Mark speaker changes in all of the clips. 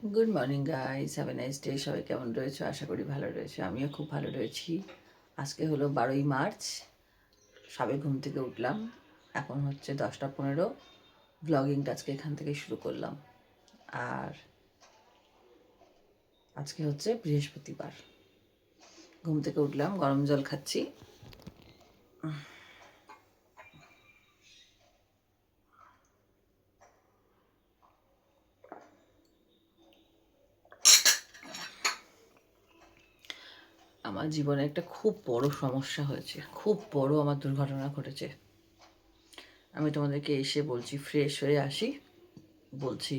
Speaker 1: Good morning guys, have a nice day. সবাই কেমন রয়েছে? আশা করি ভালো রয়েছে। আমিও খুব ভালো রয়েছি। আজকে হলো 12ই মার্চ। সবে ঘুম থেকে উঠলাম। এখন হচ্ছে 10টা 15। ব্লগিংটা আজকে এখান থেকে শুরু করলাম। আর আজকে হচ্ছে বৃহস্পতিবার। ঘুম থেকে উঠলাম, গরম জল খাচ্ছি। আমার জীবনে একটা খুব বড় সমস্যা হয়েছে, খুব বড় আমার দুর্ঘটনা ঘটেছে। আমি তোমাদেরকে এসে বলছি, ফ্রেশ হয়ে আসি বলছি।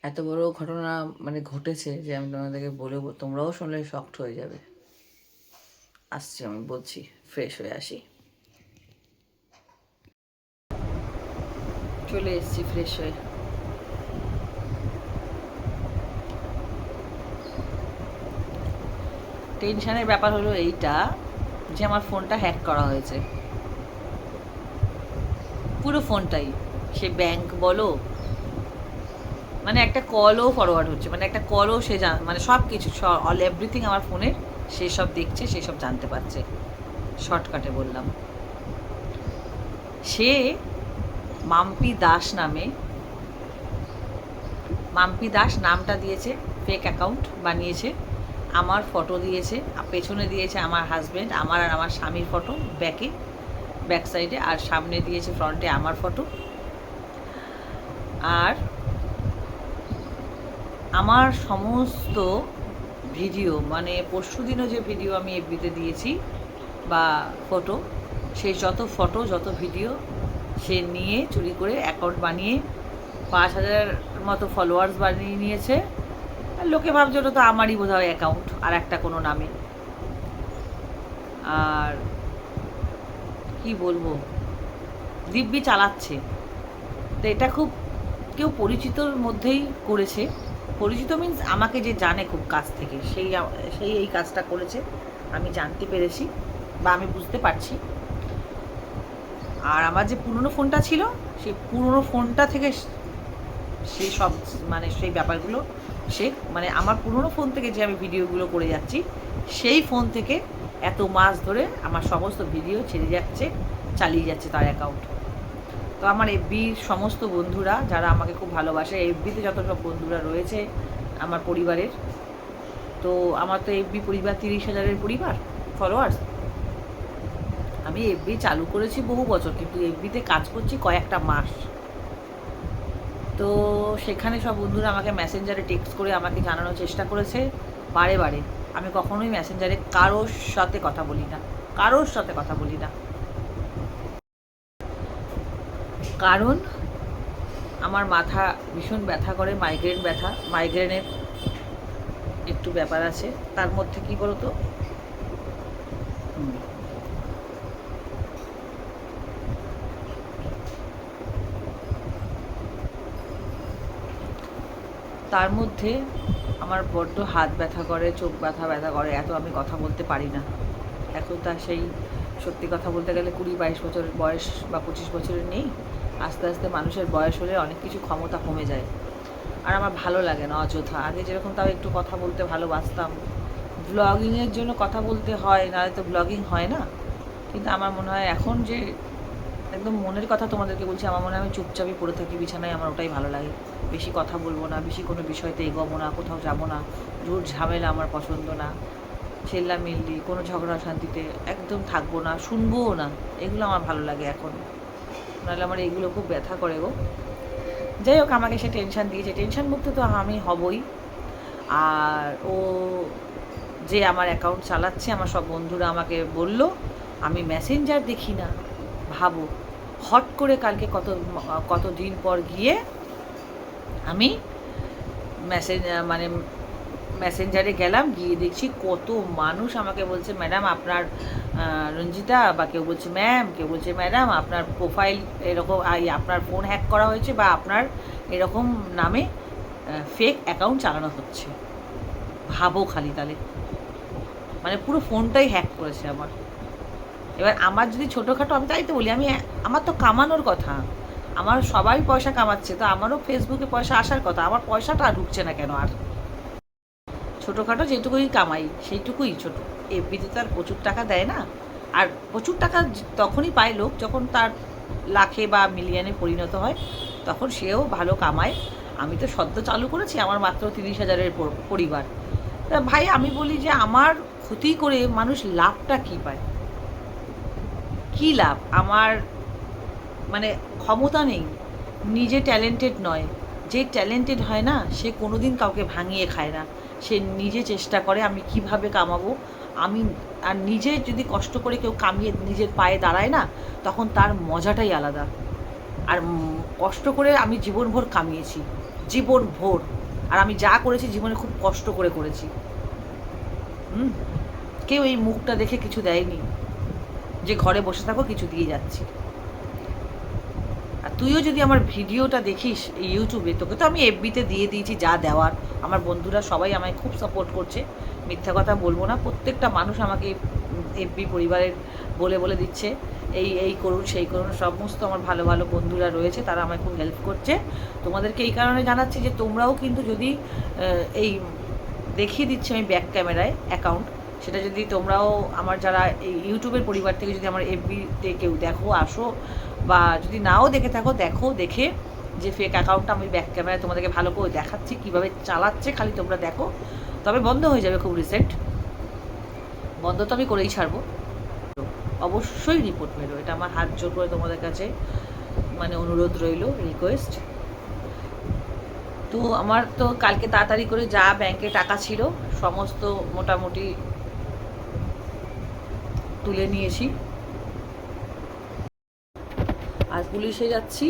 Speaker 1: এত বড় ঘটনা ঘটেছে যে আমি তোমাদেরকে বলবো, তোমরাও শুনলে শকড হয়ে যাবে। আসছি, আমি বলছি, ফ্রেশ হয়ে আসি। চলে এসছি ফ্রেশ হয়ে। টেনশনের ব্যাপার হলো এইটা যে আমার ফোনটা হ্যাক করা হয়েছে, পুরো ফোনটাই। সে ব্যাংক বলো, একটা কলও ফরওয়ার্ড হচ্ছে, একটা কলও সে সব কিছু, অল এভরিথিং আমার ফোনের সে সব দেখছে, সে সব জানতে পারছে। শর্টকাটে বললাম, সে মাম্পি দাস নামে, মাম্পি দাস নামটা দিয়েছে, ফেক অ্যাকাউন্ট বানিয়েছে, আমার ফটো দিয়েছে, পেছনে দিয়েছে আমার হাজব্যান্ড, আমার আর আমার স্বামীর ফটো ব্যাক সাইডে, আর সামনে দিয়েছে ফ্রন্টে আমার ফটো। আর আমার সমস্ত ভিডিও, পরশু দিনও যে ভিডিও আমি এফবিতে দিয়েছি বা ফটো, সেই যত ফটো যত ভিডিও সে নিয়ে চুরি করে অ্যাকাউন্ট বানিয়ে 5,000 মতো ফলোয়ার্স বানিয়ে নিয়েছে। লোকে ভাবছে ওটা তো আমারই বোধ হয় অ্যাকাউন্ট, আর একটা কোনো নামে। আর কি বলবো, দিব্যি চালাচ্ছে। তো এটা খুব কেউ পরিচিতর মধ্যেই করেছে। পরিচিত মিন্স আমাকে যে জানে খুব কাছ থেকে, সেই সেই এই কাজটা করেছে, আমি জানতে পেরেছি বা আমি বুঝতে পারছি। আর আমার যে পুরনো ফোনটা ছিল, সেই পুরনো ফোনটা থেকে সেই সব সেই ব্যাপারগুলো সে আমার পুরনো ফোন থেকে যে আমি ভিডিওগুলো করে যাচ্ছি, সেই ফোন থেকে এত মাস ধরে আমার সমস্ত ভিডিও ছেড়ে যাচ্ছে, চালিয়ে যাচ্ছে তার অ্যাকাউন্ট। তো আমার এফবির সমস্ত বন্ধুরা যারা আমাকে খুব ভালোবাসে, এফবিতে যত সব বন্ধুরা রয়েছে আমার পরিবারের, তো আমার তো এফবি পরিবার 30,000-এর পরিবার ফলোয়ার্স। আমি এফবি চালু করেছি বহু বছর, কিন্তু এফবিতে কাজ করছি কয়েকটা মাস। তো সেখানে সব বন্ধুরা আমাকে মেসেঞ্জারে টেক্সট করে আমাকে জানানোর চেষ্টা করেছে বারে বারে। আমি কখনোই মেসেঞ্জারে কারোর সাথে কথা বলি না, কারোর সাথে কথা বলি না, কারণ আমার মাথা ভীষণ ব্যথা করে, মাইগ্রেনের একটু ব্যাপার আছে। তার মধ্যে কি বলতো, তার মধ্যে আমার বড্ড হাত ব্যথা করে, চোখ ব্যথা করে, এত আমি কথা বলতে পারি না। এখন তার সেই সত্যি কথা বলতে গেলে 20-22 বছর বয়স বা 25 বছরের নেই। আস্তে আস্তে মানুষের বয়স হলে অনেক কিছু ক্ষমতা কমে যায়। আর আমার ভালো লাগে না অযথা। আগে যেরকম তাও একটু কথা বলতে ভালোবাসতাম, ব্লগিংয়ের জন্য কথা বলতে হয়, নাহলে তো ব্লগিং হয় না। কিন্তু আমার মনে হয় এখন যে একদম মনের কথা তোমাদেরকে বলছি, আমার মনে হয় আমি চুপচাপই পড়ে থাকি বিছানায়, আমার ওটাই ভালো লাগে। বেশি কথা বলবো না, বেশি কোনো বিষয়তে এগোবো না, কোথাও যাবো না, জোর ঝামেলা আমার পছন্দ না, চেল্লামিল্লি, কোনো ঝগড়া শান্তিতে একদম থাকবো না, শুনবোও না। এগুলো আমার ভালো লাগে এখন, নাহলে আমার এগুলো খুব ব্যথা করে গো। যাই হোক, আমাকে সে টেনশান দিয়েছে, টেনশান মুক্ত তো আমি হবই। আর ও যে আমার অ্যাকাউন্ট চালাচ্ছে, আমার সব বন্ধুরা আমাকে বলল আমি মেসেঞ্জার দেখি না। ভাবো, হট করে কালকে কত দিন পর গিয়ে আমি মেসেজ মেসেঞ্জারে গেলাম, গিয়ে দেখছি কত মানুষ আমাকে বলছে ম্যাডাম আপনার, রঞ্জিতা, বা কেউ বলছে ম্যাম, কেউ বলছে ম্যাডাম আপনার প্রোফাইল এরকম, আপনার ফোন হ্যাক করা হয়েছে, বা আপনার এরকম নামে ফেক অ্যাকাউন্ট চালানো হচ্ছে। ভাবো খালি তাহলে, পুরো ফোনটাই হ্যাক করেছে আমার। এবার আমার যদি ছোটোখাটো, আমি তাই তো বলি, আমার তো কামানোর কথা, আমার সবাই পয়সা কামাচ্ছে, তো আমারও ফেসবুকে পয়সা আসার কথা, আমার পয়সাটা ঢুকছে না কেন? আর ছোটোখাটো যেটুকুই কামাই সেইটুকুই ছোটো, এফবিতে তো আর প্রচুর টাকা দেয় না। আর প্রচুর টাকা তখনই পায় লোক যখন তার লাখে বা মিলিয়নে পরিণত হয়, তখন সেও ভালো কামায়। আমি তো সদ্য চালু করেছি, আমার মাত্র 30,000-এর পরিবার। তা ভাই আমি বলি যে আমার ক্ষতি করে মানুষ লাভটা কী পায়? কী লাভ আমার? মানে ক্ষমতা নেই, নিজে ট্যালেন্টেড নয়। যে ট্যালেন্টেড হয় না সে কোনো দিন কাউকে ভাঙিয়ে খায় না, সে নিজে চেষ্টা করে আমি কিভাবে কামাবো। আমি আর নিজে যদি কষ্ট করে কেউ কামিয়ে নিজের পায়ে দাঁড়ায় না, তখন তার মজাটাই আলাদা। আর কষ্ট করে আমি জীবনভর কামিয়েছি, জীবনভর। আর আমি যা করেছি জীবনে খুব কষ্ট করে করেছি। কেউ এই মুখটা দেখে কিছু দেয়নি যে ঘরে বসে থাকো কিছু দিয়ে যাচ্ছি। আর তুইও যদি আমার ভিডিওটা দেখিস এই ইউটিউবে, তোকে তো আমি এফবিতে দিয়ে দিয়েছি যা দেওয়ার। আমার বন্ধুরা সবাই আমায় খুব সাপোর্ট করছে, মিথ্যা কথা বলবো না। প্রত্যেকটা মানুষ আমাকে এফবি পরিবারের বলে বলে দিচ্ছে এই এই করুন সেই করুন। সমস্ত আমার ভালো ভালো বন্ধুরা রয়েছে, তারা আমায় খুব হেল্প করছে। তোমাদেরকে এই কারণে জানাচ্ছি যে তোমরাও কিন্তু যদি এই দেখিয়ে দিচ্ছি আমি ব্যাক ক্যামেরায় অ্যাকাউন্ট, সেটা যদি তোমরাও আমার যারা এই ইউটিউবের পরিবার থেকে যদি আমার এফবিতে কেউ দেখো আসো, বা যদি নাও দেখে থাকো দেখো, দেখে যে ফেক অ্যাকাউন্টটা আমি ব্যাক ক্যামেরায় তোমাদেরকে ভালো করে দেখাচ্ছি কীভাবে চালাচ্ছে, খালি তোমরা দেখো। তবে বন্ধ হয়ে যাবে খুব রিসেন্ট, বন্ধ তো আমি করেই ছাড়বো। অবশ্যই রিপোর্ট মেরো, এটা আমার হাত জোর করে তোমাদের কাছে মানে অনুরোধ রইল, রিকোয়েস্ট। তো আমার তো কালকে তাড়াতাড়ি করে যা ব্যাংকে টাকা ছিল সমস্ত মোটামুটি তুলে নিয়েছি। আর পুলিশে যাচ্ছি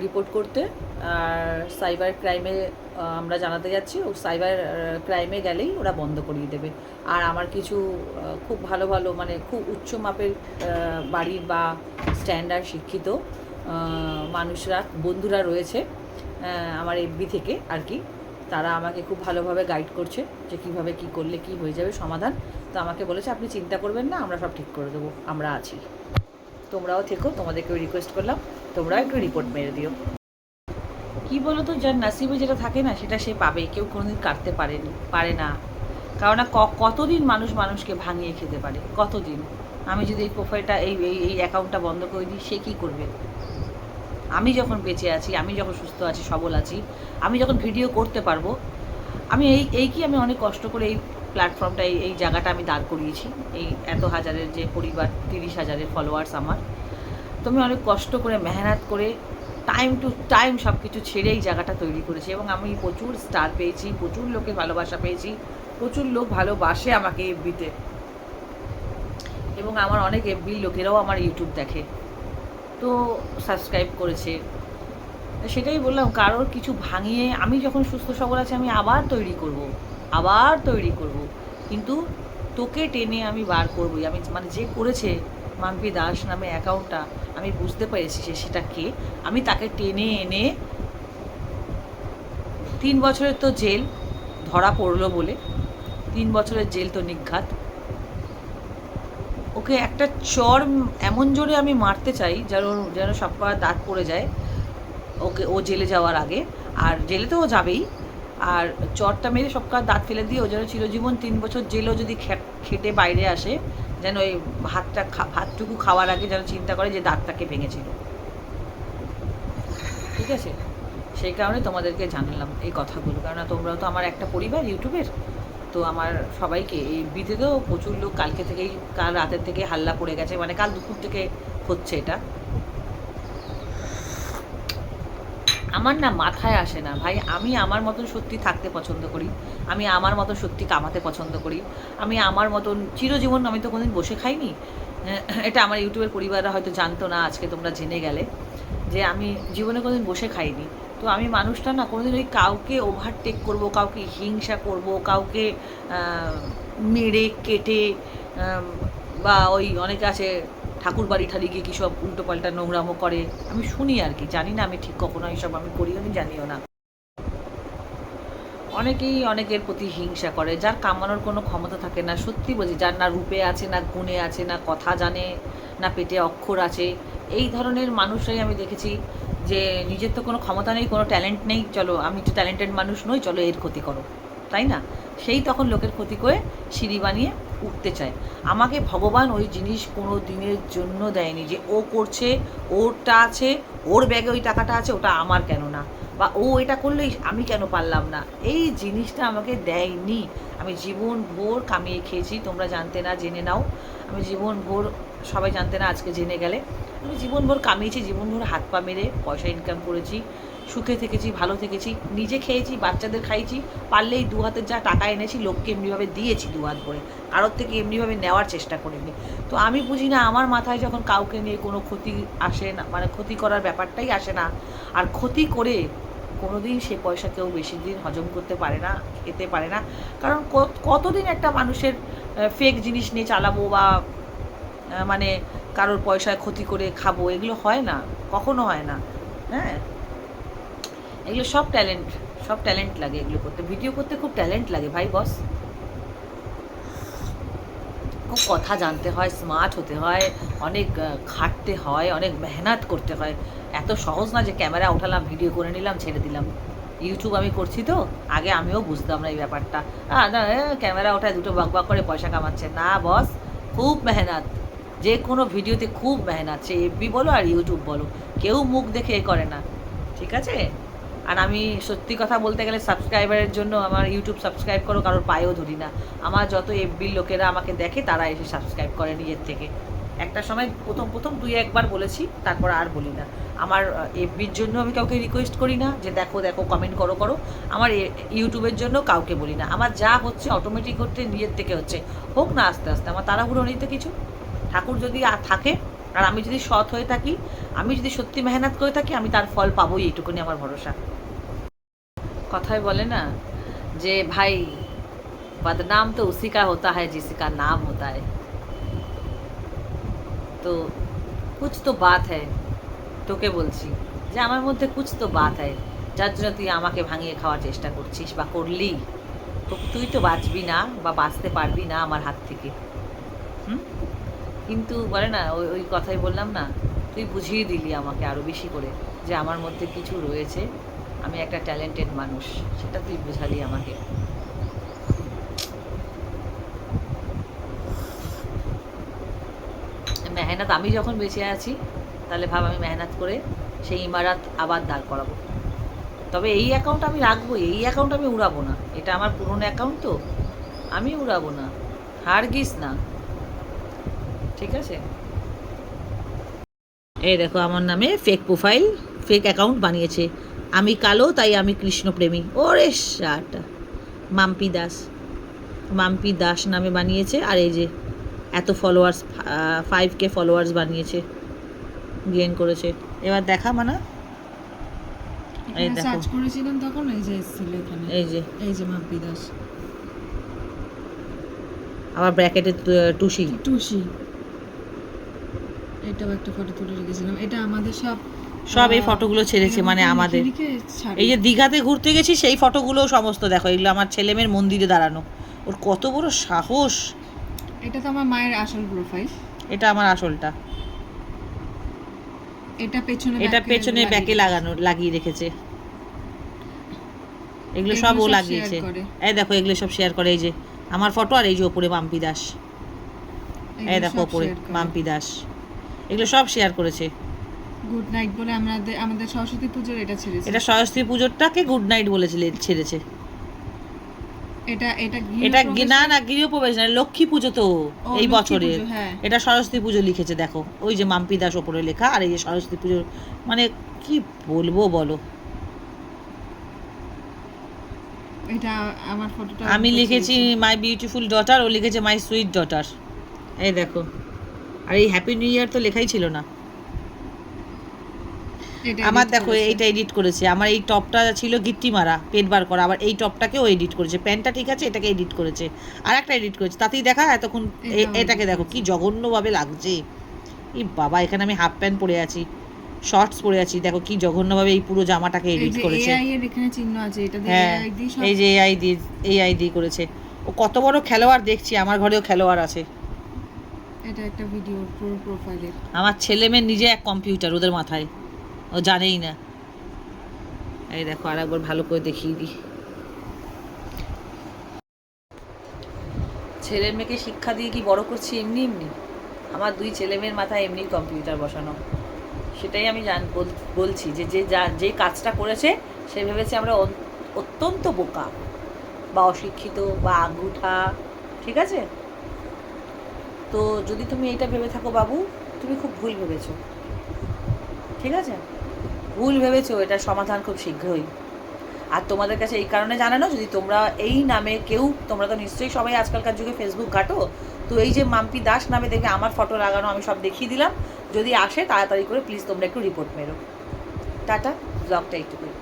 Speaker 1: রিপোর্ট করতে, আর সাইবার ক্রাইমে আমরা জানাতে যাচ্ছি। ও সাইবার ক্রাইমে গেলেই ওরা বন্ধ করিয়ে দেবে। আর আমার কিছু খুব ভালো ভালো মানে খুব উচ্চ মাপের বাড়ির বা স্ট্যান্ডার্ড শিক্ষিত মানুষরা বন্ধুরা রয়েছে আমার এফবি থেকে আর কি। তারা আমাকে খুব ভালোভাবে গাইড করছে যে কীভাবে কী করলে কী হয়ে যাবে সমাধান। তো আমাকে বলেছে আপনি চিন্তা করবেন না, আমরা সব ঠিক করে দেবো, আমরা আছি। তোমরাও থেকো, তোমাদেরকেও রিকোয়েস্ট করলাম তোমরাও একটু রিপোর্ট মেরে দিও। কী বলো তো, যার নাসিবে যেটা থাকে না সেটা সে পাবে, কেউ কোনোদিন কাটতে পারে না। কারণ কতদিন মানুষ মানুষকে ভাঙিয়ে খেতে পারে, কতদিন? আমি যদি এই প্রোফাইলটা এই এই অ্যাকাউন্টটা বন্ধ করে দিই, সে কী করবে? আমি যখন বেঁচে আছি, আমি যখন সুস্থ আছি, সবল আছি, আমি যখন ভিডিও করতে পারবো, আমি আমি অনেক কষ্ট করে এই প্ল্যাটফর্মটা এই জায়গাটা আমি দাঁড় করিয়েছি। এই এত হাজারের যে পরিবার, 30,000-এর ফলোয়ার্স আমার, তো আমি অনেক কষ্ট করে মেহনত করে টাইম টু টাইম সব কিছু ছেড়ে এই জায়গাটা তৈরি করেছি। এবং আমি প্রচুর স্টার পেয়েছি, প্রচুর লোকের ভালোবাসা পেয়েছি, প্রচুর লোক ভালোবাসে আমাকে এফবিতে। এবং আমার অনেক এফবির লোকেরাও আমার ইউটিউব দেখে, তো সাবস্ক্রাইব করেছে। সেটাই বললাম, কারোর কিছু ভাঙিয়ে আমি যখন সুস্থ সবল আছি আমি আবার তৈরি করব। কিন্তু তোকে টেনে আমি বার করবই। আমি মানে যে করেছে মাম্পি দাস নামে অ্যাকাউন্টটা, আমি বুঝতে পেরেছি যে সেটা কে। আমি তাকে টেনে এনে 3 বছরের তো জেল ধরা পড়লো বলে, 3 বছরের জেল তো নিঘাত। ওকে একটা চর এমন জোরে আমি মারতে চাই যেন যেন সব করা দাঁত পড়ে যায় ওকে, ও জেলে যাওয়ার আগে। আর জেলে তো ও যাবেই, আর চরটা মেরে সব কাজ দাঁত ফেলে দিয়ে ও যেন চিরজীবন 3 বছর জেলেও যদি খেটে বাইরে আসে, যেন এই ভাতটুকু খাওয়ার আগে যেন চিন্তা করে যে দাঁতটাকে ভেঙেছিল। ঠিক আছে, সেই কারণে তোমাদেরকে জানালাম এই কথাগুলো, কারণ তোমরাও তো আমার একটা পরিবার ইউটিউবের। তো আমার সবাইকে এই বিদেতেও প্রচুর লোক কাল রাতের থেকে হাল্লা পড়ে গেছে, মানে কাল দুপুর থেকে হচ্ছে এটা। আমার না মাথায় আসে না ভাই, আমি আমার মতন সত্যি থাকতে পছন্দ করি, আমি আমার মতন সত্যি কামাতে পছন্দ করি, আমি আমার মতন চিরজীবন আমি তো কোনোদিন বসে খাইনি। এটা আমার ইউটিউবের পরিবাররা হয়তো জানতো না, আজকে তোমরা জেনে গেলে যে আমি জীবনে কোনোদিন বসে খাইনি। তো আমি মানুষটা না কোনোদিন ওই কাউকে ওভারটেক করব, কাউকে হিংসা করব, কাউকে মেরে কেটে, বা ওই অনেকে আছে ঠাকুর বাড়ি ঠাড়ি গিয়ে কী সব উল্টোপাল্টা নোংরামো করে, আমি শুনি আর কি, জানি না আমি ঠিক কখনো এইসব আমি করিও নি, জানিও না। অনেকেই অনেকের প্রতি হিংসা করে, যার কামানোর কোনো ক্ষমতা থাকে না। সত্যি বলছি, যার না রূপে আছে, না গুণে আছে, না কথা জানে, না পেটে অক্ষর আছে, এই ধরনের মানুষরাই আমি দেখেছি যে নিজের তো কোনো ক্ষমতা নেই, কোনো ট্যালেন্ট নেই, চলো আমি তো ট্যালেন্টেড মানুষ নই, চলো এর ক্ষতি করো, তাই না? সেই তখন লোকের ক্ষতি করে সিঁড়ি বানিয়ে উঠতে চায়। আমাকে ভগবান ওই জিনিস কোনো দিনের জন্য দেয়নি যে ও করছে, ওরটা আছে, ওর ব্যাগে ওই টাকাটা আছে, ওটা আমার কেন না, বা ও এটা করলেই আমি কেন পারলাম না, এই জিনিসটা আমাকে দেয়নি। আমি জীবন ভোর কামিয়ে খেয়েছি, তোমরা জানতে না, জেনে নাও। আমি জীবন ভোর, সবাই জানতে না, আজকে জেনে গেলে, আমি জীবনভর কামিয়েছি, জীবনভর হাত পা মেরে পয়সা ইনকাম করেছি, সুখে থেকেছি, ভালো থেকেছি, নিজে খেয়েছি, বাচ্চাদের খাইছি, পারলেই দু হাতের যা টাকা এনেছি লোককে এমনিভাবে দিয়েছি দু হাত ভরে, কারোর থেকে এমনিভাবে নেওয়ার চেষ্টা করিনি। তো আমি বুঝি না, আমার মাথায় যখন কাউকে নিয়ে কোনো ক্ষতি আসে না, মানে ক্ষতি করার ব্যাপারটাই আসে না, আর ক্ষতি করে কোনো দিন সে পয়সা কেউ বেশি দিন হজম করতে পারে না, খেতে পারে না। কারণ কতদিন একটা মানুষের ফেক জিনিস নিয়ে চালাবো, বা মানে কারোর পয়সায় ক্ষতি করে খাবো, এগুলো হয় না, কখনো হয় না। হ্যাঁ, এগুলো সব ট্যালেন্ট, সব ট্যালেন্ট লাগে এগুলো করতে, ভিডিও করতে খুব ট্যালেন্ট লাগে ভাই বস। খুব কথা জানতে হয়, স্মার্ট হতে হয়, অনেক খাটতে হয়, অনেক মেহনত করতে হয়। এত সহজ না যে ক্যামেরা উঠালাম, ভিডিও করে নিলাম, ছেড়ে দিলাম। ইউটিউব আমি করছি তো, আগে আমিও বুঝতাম না এই ব্যাপারটা। ক্যামেরা ওঠায় দুটো বক বক করে পয়সা কামাচ্ছে, না বস, খুব মেহনত। যে কোনো ভিডিওতে খুব মেহনত, সে এফবি বলো আর ইউটিউব বলো, কেউ মুখ দেখে এ করে না, ঠিক আছে? আর আমি সত্যি কথা বলতে গেলে সাবস্ক্রাইবারের জন্য আমার ইউটিউব সাবস্ক্রাইব করো কারোর পায়েও ধরি না। আমার যত এফবির লোকেরা আমাকে দেখে তারা এসে সাবস্ক্রাইব করে নিজের থেকে। একটা সময় প্রথম প্রথম দুই একবার বলেছি, তারপর আর বলি না। আমার এফবির জন্য আমি কাউকে রিকোয়েস্ট করি না যে দেখো দেখো কমেন্ট করো করো। আমার ইউটিউবের জন্য কাউকে বলি না। আমার যা হচ্ছে অটোমেটিক হচ্ছে, নিজের থেকে হচ্ছে, হোক না আস্তে আস্তে, আমার তাড়াহুড়ো নেই তো কিছু। ঠাকুর যদি থাকে, আর আমি যদি সৎ হয়ে থাকি, আমি যদি সত্যি মেহনত করে থাকি, আমি তার ফল পাবোই, এইটুকুনি আমার ভরসা। কথায় বলে না যে ভাই, बदनाम तो उसी का होता है जिसका नाम होता है। তো কুছ তো বাত হ্যায়, তোকে বলছি যে আমার মধ্যে কুছ তো বাত হ্যায়, যার জন্য তুই আমাকে ভাঙিয়ে খাওয়ার চেষ্টা করছিস বা করলি। তো তুই তো বাঁচবি না বা বাঁচতে পারবি না আমার হাত থেকে। হুম, কিন্তু বলে না, ওই ওই কথাই বললাম না, তুই বুঝিয়ে দিলি আমাকে আরও বেশি করে যে আমার মধ্যে কিছু রয়েছে, আমি একটা ট্যালেন্টেড মানুষ, সেটা তুই বুঝালি আমাকে। মেহনত আমি যখন বেঁচে আছি, তাহলে ভাব আমি মেহনত করে সেই ইমারত আবার দাঁড় করাবো। তবে এই অ্যাকাউন্ট আমি রাখবো, এই অ্যাকাউন্ট আমি উড়াবো না, এটা আমার পুরনো অ্যাকাউন্ট তো, আমি উড়াবো না, হারগিজ না, ঠিক আছে? এই দেখো আমার নামে ফেক প্রোফাইল, ফেক অ্যাকাউন্ট বানিয়েছে, আমি কালো তাই আমি কৃষ্ণপ্রেমী, ওরে শাটা, মাম্পি দাস, মাম্পি দাস নামে বানিয়েছে। আর এই যে এত ফলোয়ার্স, 5K ফলোয়ার্স বানিয়েছে, গেইন করেছে। এবার দেখা মানা, এই দেখো
Speaker 2: সার্চ করেছিলাম তখন এই যে এসেছিল এখানে, এই যে মাম্পি দাস,
Speaker 1: আবার ব্র্যাকেটে টুসি,
Speaker 2: এটাও একটা ফটো তুলে রেখেছিলাম। এটা আমাদের
Speaker 1: সব এই ফটোগুলো ছেড়েছে, মানে আমাদের এই যে দীঘাতে ঘুরতে গেছি সেই ফটোগুলো সমস্ত দেখো, এগুলো আমার ছেলেমেয়ের মন্দিরে দাঁড়ানো, ওর কত বড় সাহস।
Speaker 2: এটা তো আমার মায়ের আসল প্রোফাইল,
Speaker 1: এটা আমার আসলটা,
Speaker 2: এটা পেছনে
Speaker 1: ব্যাকে লাগানো, লাগিয়ে রেখেছে, এগুলো সব ও লাগিয়েছে। এই দেখো এগুলো সব শেয়ার করে, এই যে আমার ফটো, আর এই যে ওপরে মাম্পি দাস, এই দেখো ওপরে মাম্পি দাস, এগুলো সব শেয়ার করেছে।
Speaker 2: গুড নাইট বলে আমাদের সরস্বতী পুজোর এটা ছেড়েছে,
Speaker 1: এটা সরস্বতী পুজোরটাকে গুড নাইট বলে ছেড়েছে। এটা না গৃহপ্রবেশ না, লক্ষ্মী পুজো তো এই বছরের, এটা সরস্বতী পুজো লিখেছে দেখো, ওই যে মাম্পি দাস ওপরে লেখা, আর এই যে সরস্বতী পুজো, মানে কি বলবো বলো।
Speaker 2: এটা আমার ফটোটা
Speaker 1: আমি লিখেছি মাই বিউটিফুল ডটার, ও লিখেছে মাই সুইট ডটার, এই দেখো। আর এই হ্যাপি নিউ ইয়ার তো লেখাই ছিল না। আমার দেখো এইটা এডিট করেছে, আমার এই টপটা ছিল গিট্টি মারা, পেট বার করা, আবার এই টপটাকেও এডিট করেছে, প্যান্টটা ঠিক আছে, এটাকে এডিট করেছে, আর একটা এডিট করেছে, তাতেই দেখা এতক্ষণ। এটাকে দেখো কি জঘন্যভাবে লাগছে, ই বাবা, এখানে আমি হাফ প্যান্ট পরে আছি, শর্টস পরে আছি, দেখো কি জঘন্যভাবে এই পুরো জামাটাকে
Speaker 2: এই
Speaker 1: এডিট
Speaker 2: যে
Speaker 1: করেছে।
Speaker 2: এআই এর এখানে চিহ্ন আছে, এটা দিয়ে
Speaker 1: হ্যাঁ,
Speaker 2: এআই দিয়ে সব।
Speaker 1: এই যে এআই দিয়ে করেছে। ও কত বড় খেলোয়াড় দেখছি, আমার ঘরেও খেলোয়াড় আছে।
Speaker 2: এটা একটা ভিডিও পুরো প্রোফাইলের।
Speaker 1: আমার ছেলে মেয়ে নিজে এক কম্পিউটার ওদের মাথায়, ও জানেই না। এই দেখো আর একবার ভালো করে দেখিয়ে দিই। ছেলে মেয়েকে শিক্ষা দিয়ে কি বড় করছি এমনি এমনি? আমার 2 ছেলে মেয়ের মাথায় এমনি কম্পিউটার বসানো। সেটাই আমি বলছি যে যে কাজটা করেছে সে ভেবেছে আমরা অত্যন্ত বোকা বা অশিক্ষিত বা আঙ্গুঠা, ঠিক আছে? তো যদি তুমি এটা ভেবে থাকো বাবু, তুমি খুব ভুল ভেবেছো, ঠিক আছে? ভুল ভেবেছো, এটার সমাধান খুব শীঘ্রই। আর তোমাদের কাছে এই কারণে জানানো, যদি তোমরা এই নামে কেউ, তোমরা তো নিশ্চয়ই সবাই আজকালকার যুগে ফেসবুক ঘাটো, তো এই যে মাম্পি দাস নামে দেখে আমার ফটো লাগানো, আমি সব দেখিয়ে দিলাম। যদি আসে তাড়াতাড়ি করে প্লিজ তোমরা একটু রিপোর্ট মেরো। টাটা, ব্লগটা একটু করে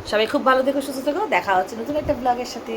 Speaker 1: সবাই খুব ভালো থেকো, সুস্থ থেকো, দেখা হচ্ছে নতুন একটা ব্লগের সাথে।